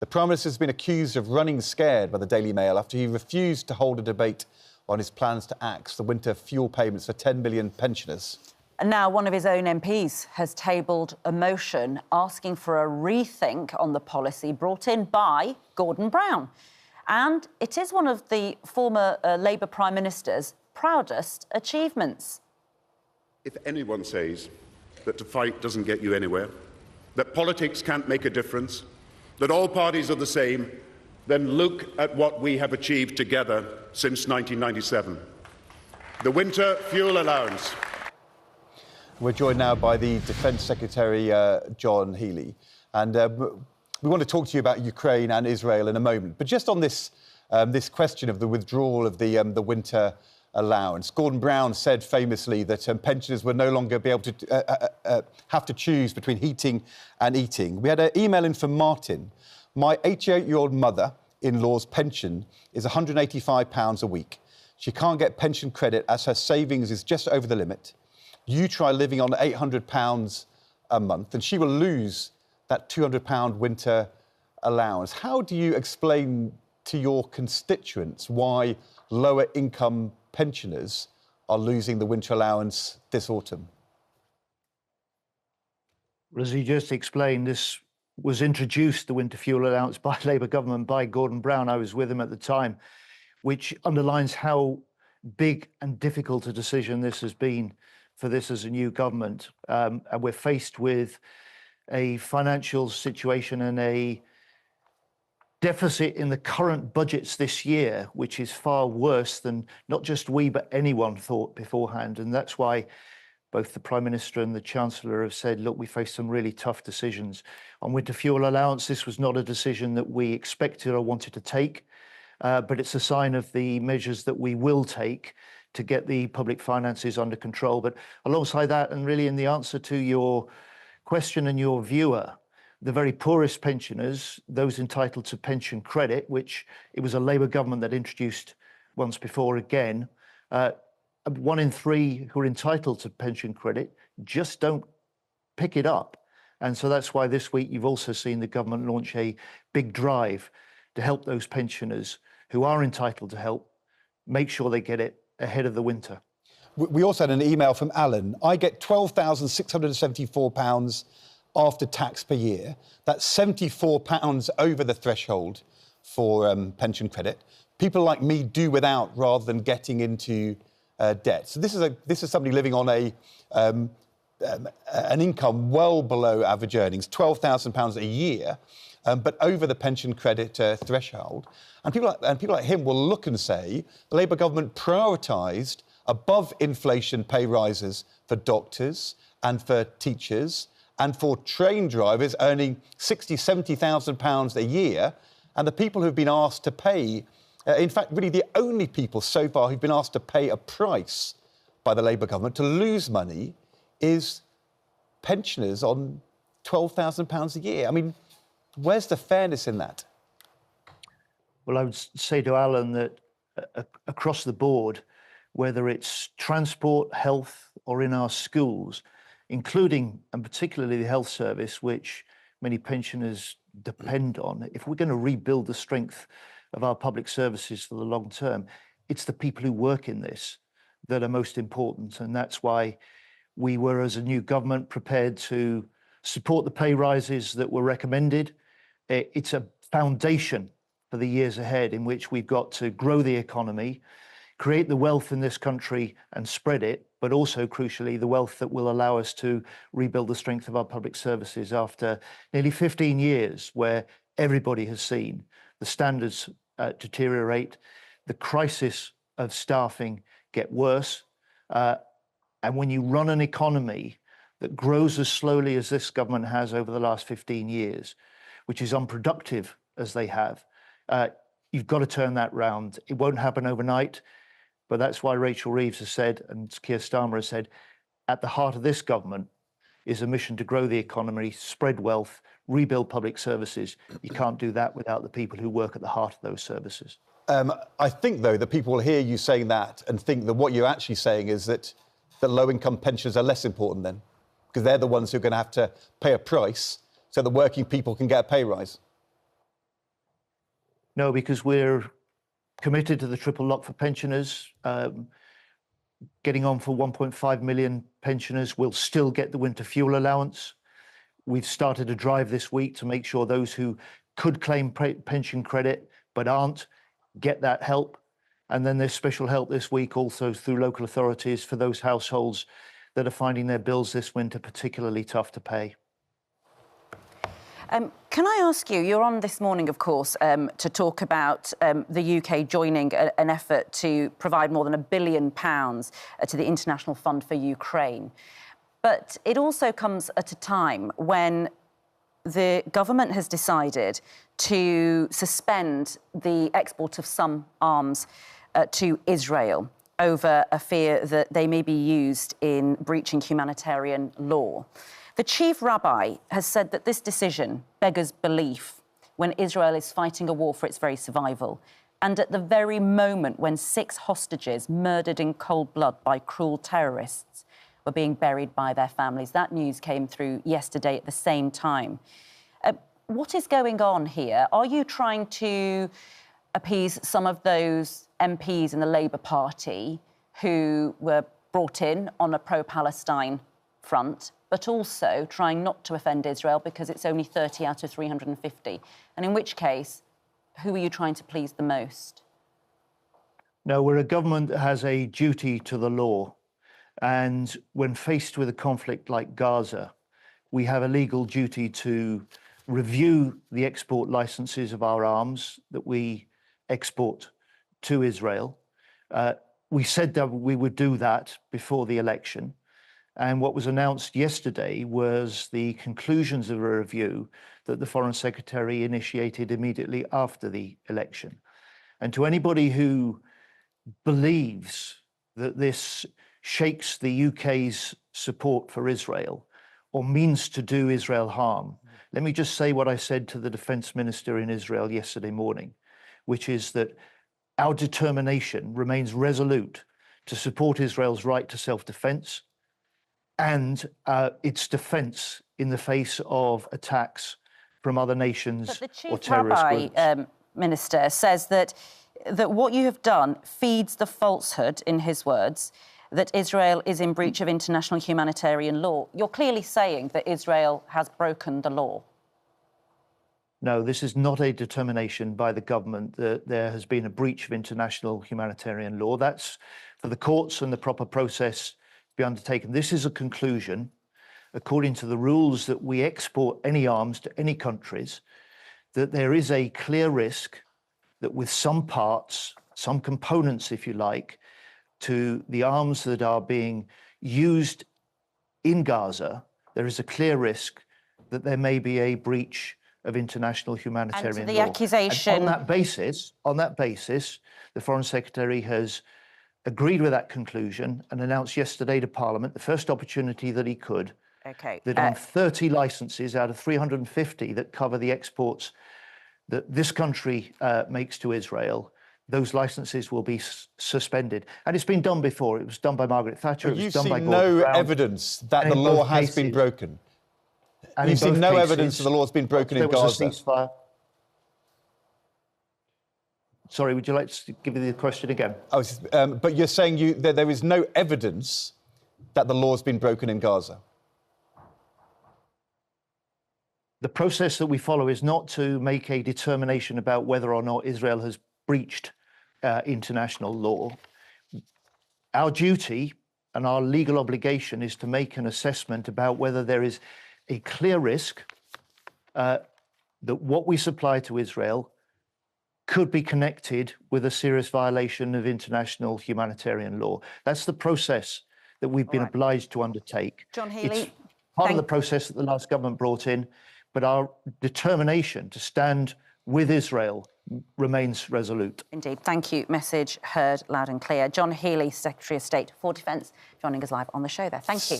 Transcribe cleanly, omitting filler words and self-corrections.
The Prime Minister has been accused of running scared by the Daily Mail after he refused to hold a debate on his plans to axe the winter fuel payments for 10 million pensioners. And now one of his own MPs has tabled a motion asking for a rethink on the policy brought in by Gordon Brown. And it is one of the former Labour Prime Minister's proudest achievements. If anyone says that to fight doesn't get you anywhere, that politics can't make a difference, that all parties are the same, then look at what we have achieved together since 1997. The winter fuel allowance. We're joined now by the Defence Secretary John Healey, and we want to talk to you about Ukraine and Israel in a moment. But just on this question of the withdrawal of the winter allowance, Gordon Brown said famously that pensioners would no longer be able to have to choose between heating and eating. We had an email in from Martin. My 88-year-old mother-in-law's pension is £185 a week. She can't get pension credit as her savings is just over the limit. You try living on £800 a month and she will lose that £200 winter allowance. How do you explain to your constituents why lower income pensioners are losing the winter allowance this autumn? Well, as he just explained, this was introduced, the winter fuel allowance, by Labour government, by Gordon Brown. I was with him at the time, which underlines how big and difficult a decision this has been for this as a new government. And we're faced with a financial situation and a deficit in the current budgets this year, which is far worse than not just we, but anyone thought beforehand. And that's why both the Prime Minister and the Chancellor have said, look, we face some really tough decisions. On winter fuel allowance, this was not a decision that we expected or wanted to take, but it's a sign of the measures that we will take to get the public finances under control. But alongside that, and really in the answer to your question and your viewer, the very poorest pensioners, those entitled to pension credit, which it was a Labour government that introduced once before again, 1 in 3 who are entitled to pension credit just don't pick it up. And so that's why this week you've also seen the government launch a big drive to help those pensioners who are entitled to help make sure they get it ahead of the winter. We also had an email from Alan. I get £12,674 after tax per year. That's £74 over the threshold for pension credit. People like me do without rather than getting into debt. So this is somebody living on an income well below average earnings, £12,000 a year, but over the pension credit threshold. And people like him will look and say the Labour government prioritised above inflation pay rises for doctors and for teachers and for train drivers earning £60,000, £70,000 a year, and the people who've been asked to pay, in fact, really the only people so far who've been asked to pay a price by the Labour government to lose money is pensioners on £12,000 a year. I mean, where's the fairness in that? Well, I would say to Alan that across the board, whether it's transport, health, or in our schools, including and particularly the health service, which many pensioners depend on, if we're going to rebuild the strength of our public services for the long term, it's the people who work in this that are most important. And that's why we were, as a new government, prepared to support the pay rises that were recommended. It's a foundation for the years ahead in which we've got to grow the economy, create the wealth in this country and spread it, but also, crucially, the wealth that will allow us to rebuild the strength of our public services after nearly 15 years where everybody has seen the standards deteriorate, the crisis of staffing get worse. And when you run an economy that grows as slowly as this government has over the last 15 years, which is unproductive as they have, you've got to turn that round. It won't happen overnight, but that's why Rachel Reeves has said, and Keir Starmer has said, at the heart of this government is a mission to grow the economy, spread wealth, rebuild public services. You can't do that without the people who work at the heart of those services. I think, though, that people will hear you saying that and think that what you're actually saying is that low-income pensioners are less important then, because they're the ones who are going to have to pay a price so the working people can get a pay rise. No, because we're committed to the triple lock for pensioners, getting on for 1.5 million pensioners will still get the winter fuel allowance. We've started a drive this week to make sure those who could claim pension credit but aren't get that help. And then there's special help this week also through local authorities for those households that are finding their bills this winter particularly tough to pay. Can I ask you, you're on this morning, of course, to talk about the UK joining an effort to provide more than £1 billion to the International Fund for Ukraine. But it also comes at a time when the government has decided to suspend the export of some arms to Israel over a fear that they may be used in breaching humanitarian law. The chief rabbi has said that this decision beggars belief when Israel is fighting a war for its very survival, and at the very moment when 6 hostages murdered in cold blood by cruel terrorists were being buried by their families. That news came through yesterday at the same time. What is going on here? Are you trying to appease some of those MPs in the Labour Party who were brought in on a pro-Palestine front, but also trying not to offend Israel because it's only 30 out of 350? And in which case, who are you trying to please the most? No, we're a government that has a duty to the law. And when faced with a conflict like Gaza, we have a legal duty to review the export licenses of our arms that we export to Israel. We said that we would do that before the election. And what was announced yesterday was the conclusions of a review that the Foreign Secretary initiated immediately after the election. And to anybody who believes that this shakes the UK's support for Israel or means to do Israel harm, let me just say what I said to the Defence Minister in Israel yesterday morning, which is that our determination remains resolute to support Israel's right to self-defence and its defence in the face of attacks from other nations or terrorist groups. But the Chief Rabbi, Minister, says that what you have done feeds the falsehood, in his words, that Israel is in breach of international humanitarian law. You're clearly saying that Israel has broken the law. No, this is not a determination by the government that there has been a breach of international humanitarian law. That's for the courts and the proper process to be undertaken. This is a conclusion, according to the rules that we export any arms to any countries, that there is a clear risk that with some parts, some components, if you like, to the arms that are being used in Gaza, there is a clear risk that there may be a breach of international humanitarian law. Accusation. And on that basis, the Foreign Secretary has agreed with that conclusion and announced yesterday to Parliament, the first opportunity that he could, that on 30 licences out of 350 that cover the exports that this country makes to Israel, those licences will be suspended. And it's been done before. It was done by Margaret Thatcher. But it was done by Gordon Brown. No evidence that the law has been broken. And You've seen no evidence that the law has been broken in Gaza. There was a ceasefire. Sorry, would you like to give me the question again? But you're saying that there is no evidence that the law has been broken in Gaza. The process that we follow is not to make a determination about whether or not Israel has breached international law. Our duty and our legal obligation is to make an assessment about whether there is a clear risk that what we supply to Israel could be connected with a serious violation of international humanitarian law. That's the process that we've been obliged to undertake. John Healey, it's part of the process that the last government brought in, but our determination to stand with Israel remains resolute. Indeed. Thank you. Message heard loud and clear. John Healey, Secretary of State for Defence, joining us live on the show there. Thank you.